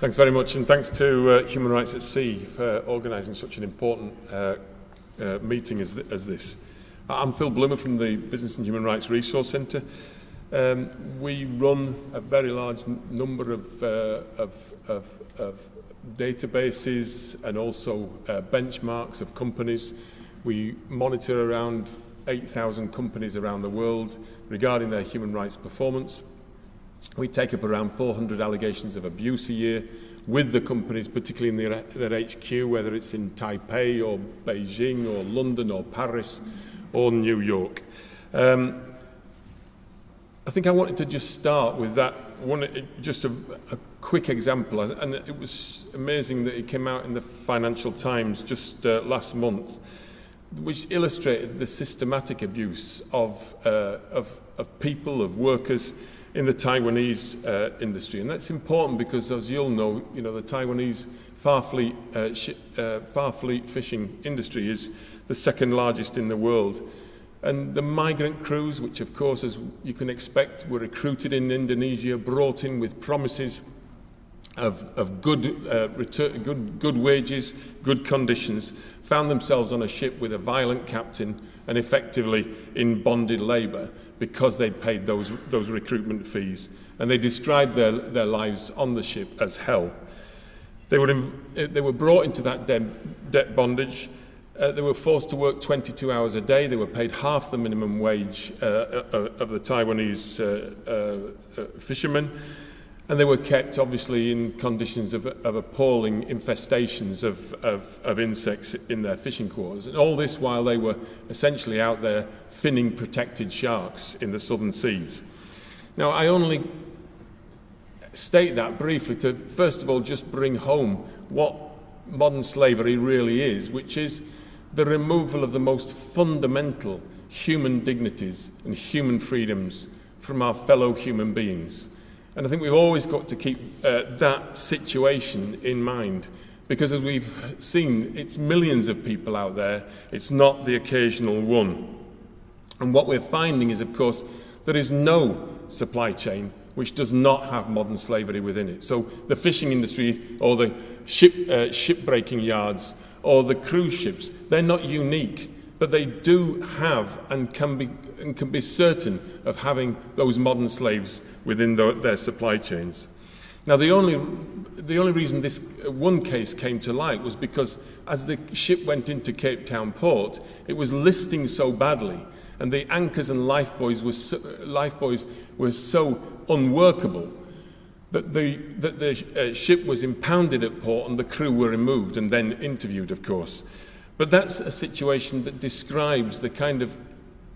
Thanks very much, and thanks to Human Rights at Sea for organising such an important meeting as this. I'm Phil Bloomer from the Business and Human Rights Resource Centre. We run a very large number of databases and also benchmarks of companies. We monitor around 8,000 companies around the world regarding their human rights performance. We take up around 400 allegations of abuse a year with the companies, particularly in their HQ, whether it's in Taipei or Beijing or London or Paris or New York. I think I wanted to just start with that just a quick example, and it was amazing that it came out in the Financial Times just last month, which illustrated the systematic abuse of people, of workers in the Taiwanese industry. And that's important because, as you'll know, the Taiwanese far fleet fishing industry is the second largest in the world. And the migrant crews, which of course, as you can expect, were recruited in Indonesia, brought in with promises of good wages, good conditions, found themselves on a ship with a violent captain and effectively in bonded labour because they'd paid those recruitment fees. And they described their lives on the ship as hell. They were brought into that debt bondage. They were forced to work 22 hours a day. They were paid half the minimum wage of the Taiwanese fishermen. And they were kept, obviously, in conditions of appalling infestations of insects in their fishing quarters. And all this while they were essentially out there finning protected sharks in the southern seas. Now, I only state that briefly to, first of all, just bring home what modern slavery really is, which is the removal of the most fundamental human dignities and human freedoms from our fellow human beings. And I think we've always got to keep that situation in mind, because as we've seen, it's millions of people out there, it's not the occasional one. And what we're finding is, of course, there is no supply chain which does not have modern slavery within it. So the fishing industry or the shipbreaking yards or the cruise ships, they're not unique, but they do have and can be certain of having those modern slaves within their supply chains. Now, the only reason this one case came to light was because as the ship went into Cape Town port, it was listing so badly, and the anchors and lifebuoys were so unworkable that the ship was impounded at port and the crew were removed and then interviewed, of course. But that's a situation that describes the kind of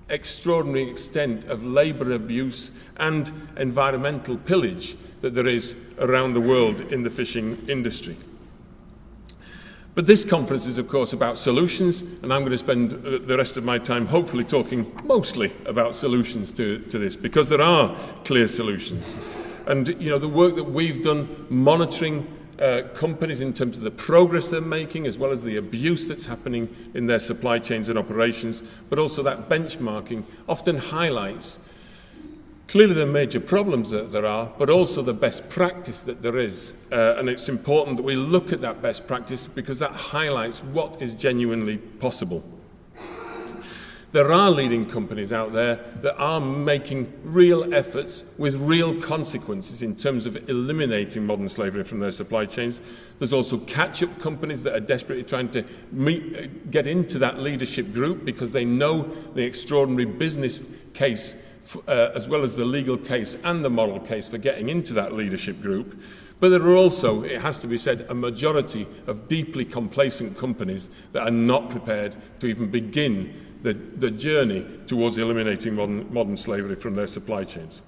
extraordinary extent of labour abuse and environmental pillage that there is around the world in the fishing industry. But this conference is, of course, about solutions, and I'm going to spend the rest of my time hopefully talking mostly about solutions to this, because there are clear solutions. And the work that we've done monitoring companies in terms of the progress they're making, as well as the abuse that's happening in their supply chains and operations, but also that benchmarking often highlights clearly the major problems that there are, but also the best practice that there is. And it's important that we look at that best practice because that highlights what is genuinely possible. There are leading companies out there that are making real efforts with real consequences in terms of eliminating modern slavery from their supply chains. There's also catch-up companies that are desperately trying to get into that leadership group because they know the extraordinary business case as well as the legal case and the moral case for getting into that leadership group. But there are also, it has to be said, a majority of deeply complacent companies that are not prepared to even begin the journey towards eliminating modern slavery from their supply chains.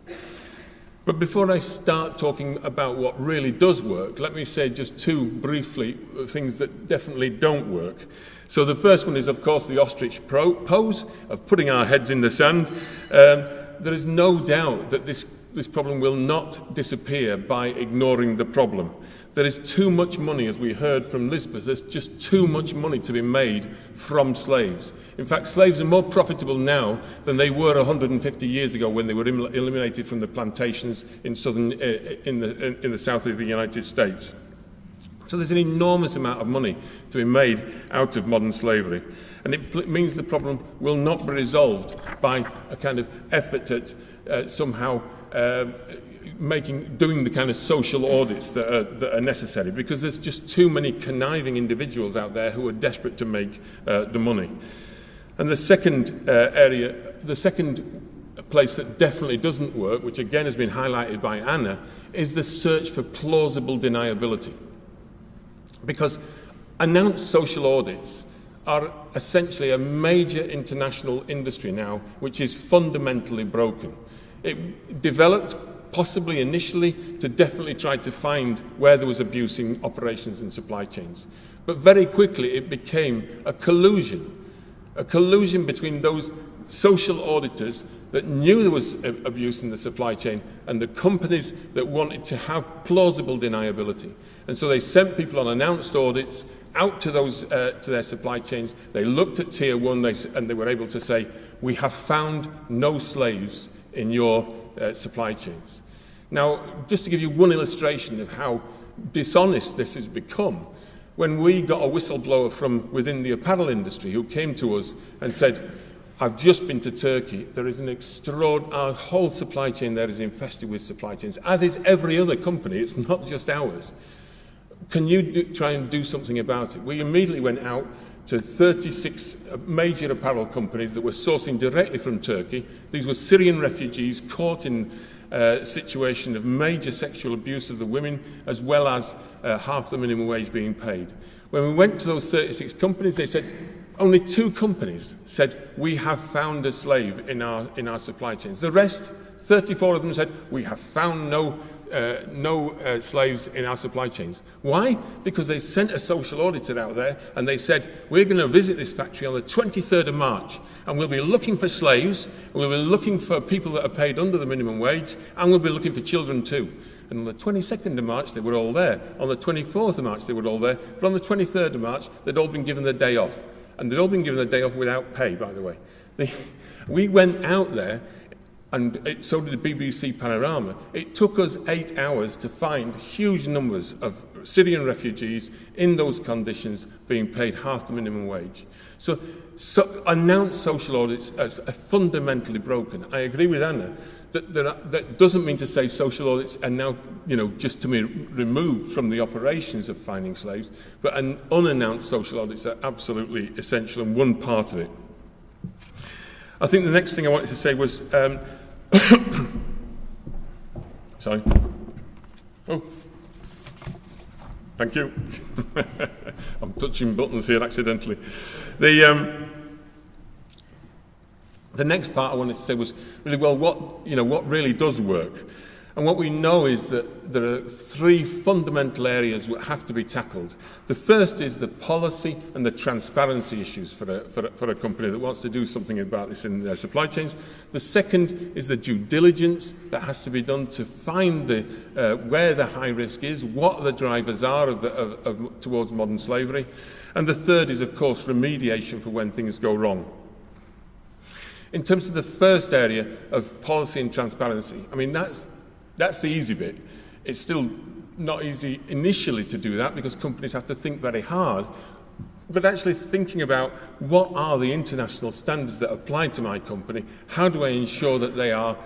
But before I start talking about what really does work, let me say just two briefly things that definitely don't work. So the first one is, of course, the ostrich pose of putting our heads in the sand. There is no doubt that this problem will not disappear by ignoring the problem. There is too much money, as we heard from Elizabeth, there's just too much money to be made from slaves. In fact, slaves are more profitable now than they were 150 years ago when they were eliminated from the plantations in the south of the United States. So there's an enormous amount of money to be made out of modern slavery. And it means the problem will not be resolved by a kind of effort at somehow doing the kind of social audits that are necessary, because there's just too many conniving individuals out there who are desperate to make the money. And the second place that definitely doesn't work, which again has been highlighted by Anna, is the search for plausible deniability. Because announced social audits are essentially a major international industry now, which is fundamentally broken. It developed possibly initially to definitely try to find where there was abuse in operations and supply chains. But very quickly it became a collusion between those social auditors that knew there was abuse in the supply chain and the companies that wanted to have plausible deniability. And so they sent people on announced audits out to their supply chains. They looked at Tier 1 and they were able to say, we have found no slaves in your supply chains. Now, just to give you one illustration of how dishonest this has become, when we got a whistleblower from within the apparel industry who came to us and said, I've just been to Turkey, there is our whole supply chain there is infested with supply chains, as is every other company, it's not just ours. Can you try and do something about it? We immediately went out to 36 major apparel companies that were sourcing directly from Turkey. These were Syrian refugees caught in a situation of major sexual abuse of the women, as well as half the minimum wage being paid. When we went to those 36 companies, they said, only 2 companies said, we have found a slave in our supply chains. The rest, 34 of them said, we have found no slaves in our supply chains. Why? Because they sent a social auditor out there and they said, we're going to visit this factory on the 23rd of March and we'll be looking for slaves, and we'll be looking for people that are paid under the minimum wage, and we'll be looking for children too. And on the 22nd of March, they were all there. On the 24th of March, they were all there. But on the 23rd of March, they'd all been given the day off. And they'd all been given the day off without pay, by the way. We went out there, and so did the BBC Panorama. It took us 8 hours to find huge numbers of Syrian refugees in those conditions being paid half the minimum wage. So announced social audits are fundamentally broken. I agree with Anna that doesn't mean to say social audits are now, just to be removed from the operations of finding slaves, but unannounced social audits are absolutely essential and one part of it. I think the next thing I wanted to say was, sorry. Oh, thank you. I'm touching buttons here accidentally. The next part I wanted to say was really, well, what really does work? And what we know is that there are 3 fundamental areas that have to be tackled. The first is the policy and the transparency issues for a company that wants to do something about this in their supply chains. The second is the due diligence that has to be done to find where the high risk is, what the drivers are towards modern slavery. And the third is, of course, remediation for when things go wrong. In terms of the first area of policy and transparency, I mean, that's the easy bit. It's still not easy initially to do that because companies have to think very hard. But actually thinking about what are the international standards that apply to my company, how do I ensure that they are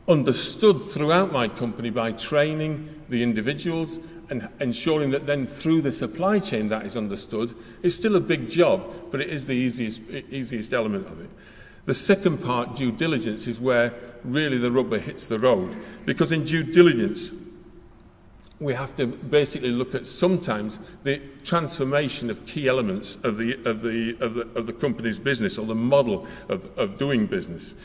understood throughout my company by training the individuals and ensuring that then through the supply chain that is understood, is still a big job, but it is the easiest element of it. The second part, due diligence, is where really the rubber hits the road. Because in due diligence, we have to basically look at sometimes the transformation of key elements of the company's business or the model of doing business.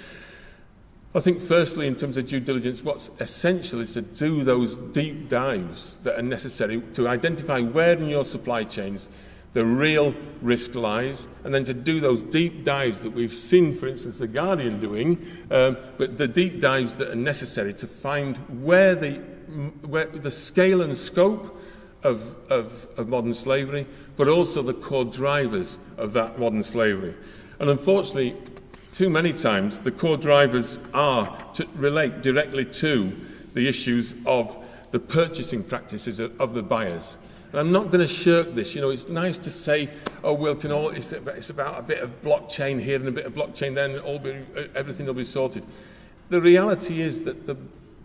I think firstly, in terms of due diligence, what's essential is to do those deep dives that are necessary to identify where in your supply chains the real risk lies, and then to do those deep dives that we've seen, for instance, The Guardian doing, but the deep dives that are necessary to find where the scale and scope of modern slavery, but also the core drivers of that modern slavery. And unfortunately, too many times, the core drivers relate directly to the issues of the purchasing practices of the buyers. And I'm not going to shirk this. You know, it's nice to say, oh, well, it's about a bit of blockchain here and a bit of blockchain there, and everything will be sorted. The reality is that the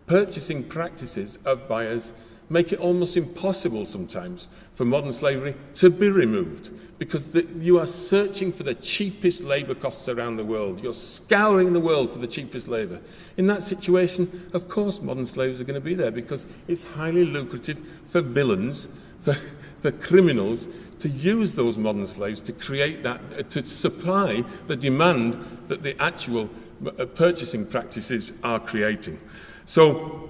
purchasing practices of buyers make it almost impossible sometimes for modern slavery to be removed, because you are searching for the cheapest labour costs around the world. You're scouring the world for the cheapest labour. In that situation, of course, modern slaves are going to be there, because it's highly lucrative for villains, for criminals, to use those modern slaves to create that, to supply the demand that the actual purchasing practices are creating. So,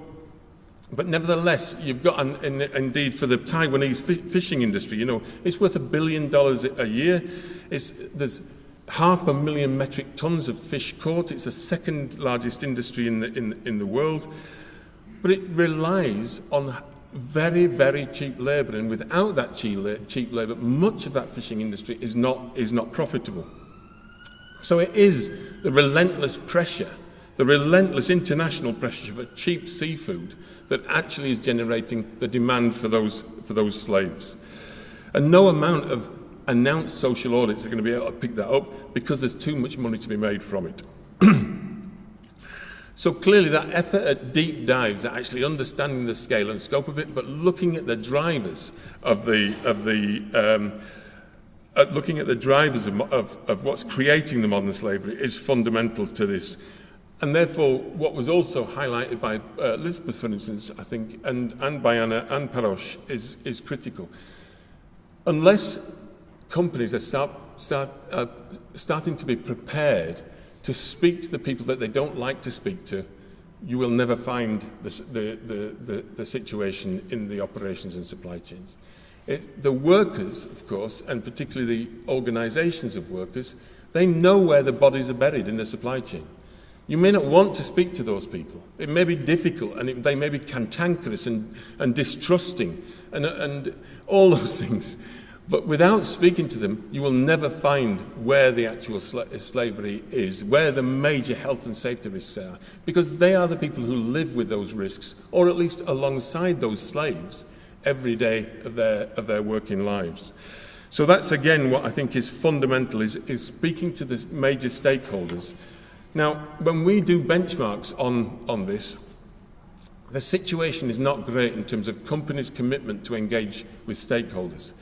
but nevertheless, you've got, and indeed for the Taiwanese fishing industry, you know, it's worth $1 billion a year. There's 500,000 metric tons of fish caught. It's the second largest industry in the world. But it relies on very, very cheap labour, and without that cheap labour, much of that fishing industry is not profitable. So it is the relentless pressure, the relentless international pressure for cheap seafood that actually is generating the demand for those slaves. And no amount of announced social audits are going to be able to pick that up, because there's too much money to be made from it. So clearly that effort at deep dives, at actually understanding the scale and scope of it, but looking at the drivers of what's creating the modern slavery is fundamental to this. And therefore, what was also highlighted by Elizabeth, for instance, I think, and by Anna and Parosh, is critical. Unless companies are starting to be prepared to speak to the people that they don't like to speak to, you will never find the situation in the operations and supply chains. The workers, of course, and particularly the organisations of workers, they know where the bodies are buried in the supply chain. You may not want to speak to those people. It may be difficult, and they may be cantankerous and distrusting and all those things. But without speaking to them, you will never find where the actual slavery is, where the major health and safety risks are, because they are the people who live with those risks, or at least alongside those slaves, every day of their working lives. So that's, again, what I think is fundamental, is speaking to the major stakeholders. Now, when we do benchmarks on this, the situation is not great in terms of companies' commitment to engage with stakeholders.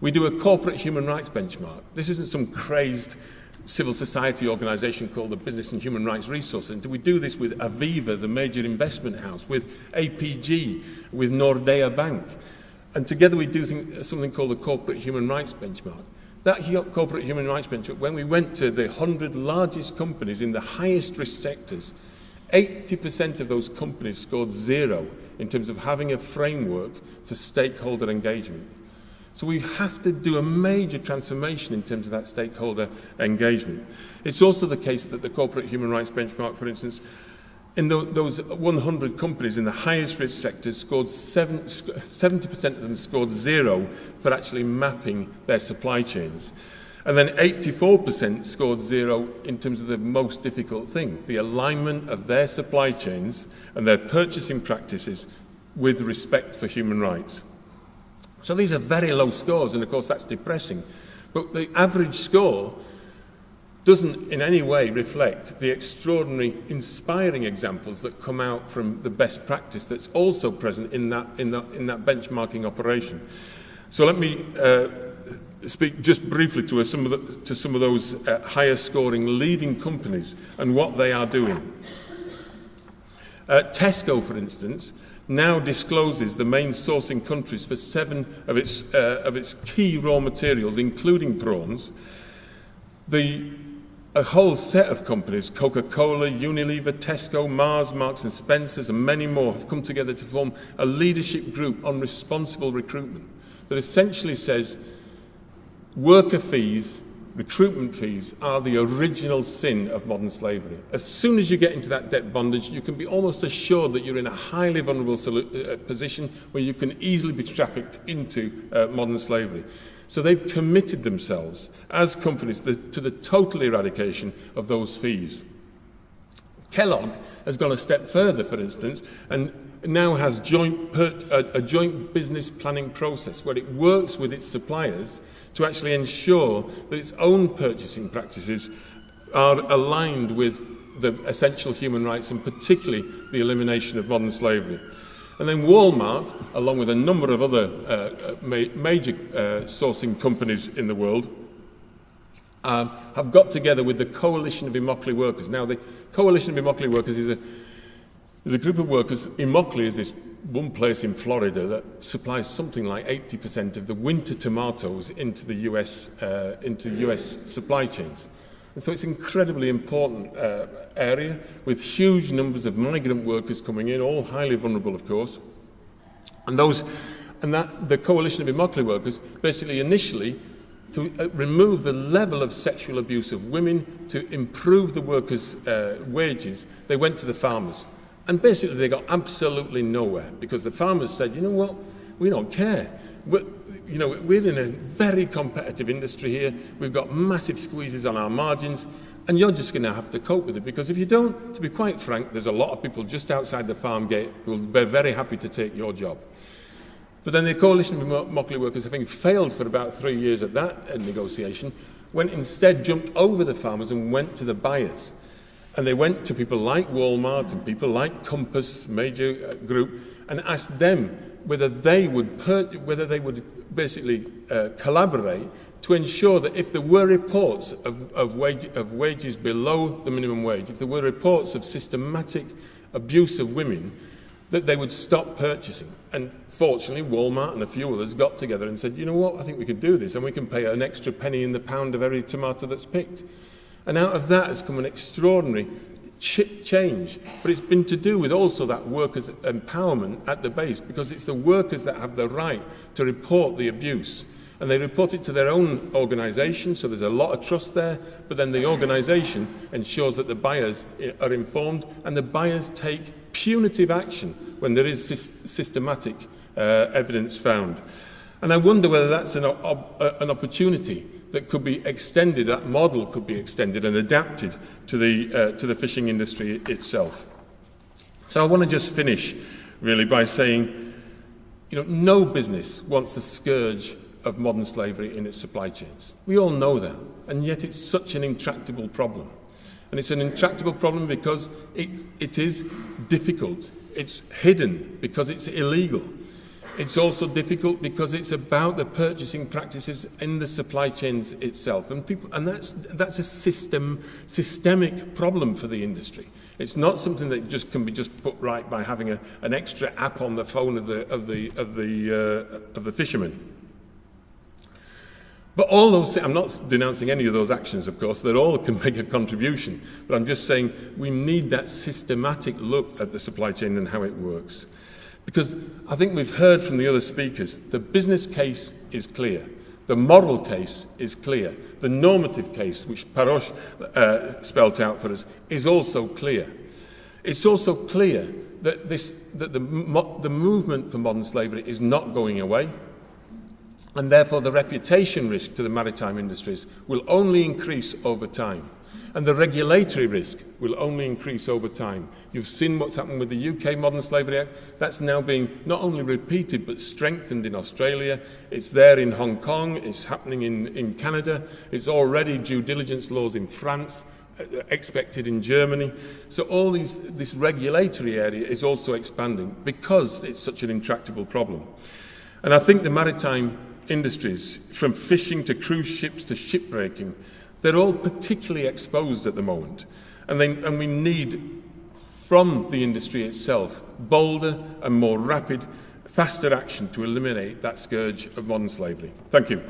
We do a corporate human rights benchmark. This isn't some crazed civil society organisation called the Business and Human Rights Resource Centre. We do this with Aviva, the major investment house, with APG, with Nordea Bank. And together we do something called the corporate human rights benchmark. That corporate human rights benchmark, when we went to the 100 largest companies in the highest risk sectors, 80% of those companies scored 0 in terms of having a framework for stakeholder engagement. So we have to do a major transformation in terms of that stakeholder engagement. It's also the case that the corporate human rights benchmark, for instance, in those 100 companies in the highest risk sectors, 70% of them scored 0 for actually mapping their supply chains. And then 84% scored 0 in terms of the most difficult thing, the alignment of their supply chains and their purchasing practices with respect for human rights. So these are very low scores, and of course that's depressing. But the average score doesn't in any way reflect the extraordinary, inspiring examples that come out from the best practice that's also present in that benchmarking operation. So let me speak just briefly to some of those higher scoring leading companies and what they are doing. Tesco, for instance, now discloses the main sourcing countries for 7 of its key raw materials, including prawns. A whole set of companies, Coca-Cola, Unilever, Tesco, Mars, Marks and Spencers, and many more, have come together to form a leadership group on responsible recruitment that essentially says worker fees recruitment fees are the original sin of modern slavery. As soon as you get into that debt bondage, you can be almost assured that you're in a highly vulnerable position where you can easily be trafficked into modern slavery. So they've committed themselves as companies to the total eradication of those fees. Kellogg has gone a step further, for instance, and now has a joint business planning process where it works with its suppliers to actually ensure that its own purchasing practices are aligned with the essential human rights and particularly the elimination of modern slavery. And then Walmart, along with a number of other major sourcing companies in the world, have got together with the Coalition of Immokalee Workers. Now, the Coalition of Immokalee Workers is a group of workers. Immokalee is this one place in Florida that supplies something like 80% of the winter tomatoes into the US supply chains. And so it's an incredibly important area with huge numbers of migrant workers coming in, all highly vulnerable, of course. And the Coalition of Immokalee Workers basically initially to remove the level of sexual abuse of women, to improve the workers' wages, they went to the farmers. And basically they got absolutely nowhere because the farmers said, you know what, we don't care. We're in a very competitive industry here. We've got massive squeezes on our margins, and you're just going to have to cope with it. Because if you don't, to be quite frank, there's a lot of people just outside the farm gate who will be very happy to take your job. But then the Coalition of Immokalee Workers, I think, failed for about 3 years at that negotiation, jumped over the farmers and went to the buyers. And they went to people like Walmart and people like Compass, major group, and asked them whether they would basically collaborate to ensure that if there were reports of wages below the minimum wage, if there were reports of systematic abuse of women, that they would stop purchasing. And fortunately, Walmart and a few others got together and said, you know what, I think we could do this, and we can pay an extra penny in the pound of every tomato that's picked. And out of that has come an extraordinary change. But it's been to do with also that workers' empowerment at the base, because it's the workers that have the right to report the abuse. And they report it to their own organisation, so there's a lot of trust there, but then the organisation ensures that the buyers are informed, and the buyers take punitive action when there is systematic evidence found. And I wonder whether that's an opportunity that could be extended, that model could be extended and adapted to the fishing industry itself. So I want to just finish really by saying, no business wants the scourge of modern slavery in its supply chains. We all know that, and yet it's such an intractable problem. And it's an intractable problem because it is difficult. It's hidden because it's illegal. It's also difficult because it's about the purchasing practices in the supply chains itself, and that's a systemic problem for the industry. It's not something that just can be put right by having an extra app on the phone of the fishermen. But all those things, I'm not denouncing any of those actions, of course. They all can make a contribution. But I'm just saying we need that systematic look at the supply chain and how it works. Because I think we've heard from the other speakers, the business case is clear. The moral case is clear. The normative case, which Parosh spelt out for us, is also clear. It's also clear that the movement for modern slavery is not going away, and therefore the reputation risk to the maritime industries will only increase over time. And the regulatory risk will only increase over time. You've seen what's happened with the UK Modern Slavery Act. That's now being not only repeated but strengthened in Australia. It's there in Hong Kong. It's happening in Canada. It's already due diligence laws in France, expected in Germany. So all this regulatory area is also expanding because it's such an intractable problem. And I think the maritime industries, from fishing to cruise ships to shipbreaking, they're all particularly exposed at the moment. And we need, from the industry itself, bolder and more rapid, faster action to eliminate that scourge of modern slavery. Thank you.